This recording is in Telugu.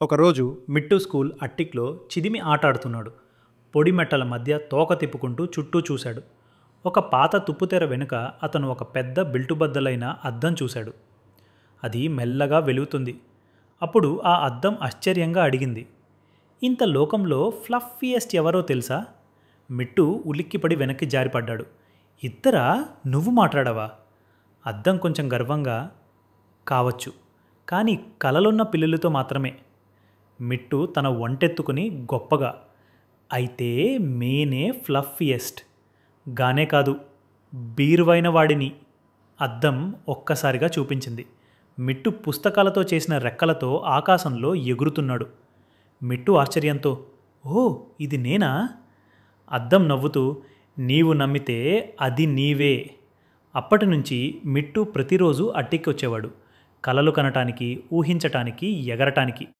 ఒకరోజు మిట్టు స్కూల్ అట్టిక్లో చిదిమి ఆటాడుతున్నాడు. పొడి మెట్టల మధ్య తోక తిప్పుకుంటూ చుట్టూ చూశాడు. ఒక పాత తుప్పుతెర వెనుక అతను ఒక పెద్ద బిల్టుబద్దలైన అద్దం చూశాడు. అది మెల్లగా వెలుగుతుంది. అప్పుడు ఆ అద్దం ఆశ్చర్యంగా అడిగింది, ఇంత లోకంలో ఫ్లఫీయెస్ట్ ఎవరో తెలుసా? మిట్టు ఉలిక్కిపడి వెనక్కి జారిపడ్డాడు. ఇద్దరా? నువ్వు మాట్లాడవా? అద్దం కొంచెం గర్వంగా, కావచ్చు, కానీ కలలున్న పిల్లలతో మాత్రమే. మిట్టు తన వంటెత్తుకుని గొప్పగా, అయితే మేనే ఫ్లఫీయెస్ట్ గానే కాదు, బీరువైన వాడిని. అద్దం ఒక్కసారిగా చూపించింది. మిట్టు పుస్తకాలతో చేసిన రెక్కలతో ఆకాశంలో ఎగురుతున్నాడు. మిట్టు ఆశ్చర్యంతో, ఓ, ఇది నేనా? అద్దం నవ్వుతూ, నీవు నమ్మితే అది నీవే. అప్పటి నుంచి మిట్టు ప్రతిరోజు అట్టికి వచ్చేవాడు, కలలు కనటానికి, ఊహించటానికి, ఎగరటానికి.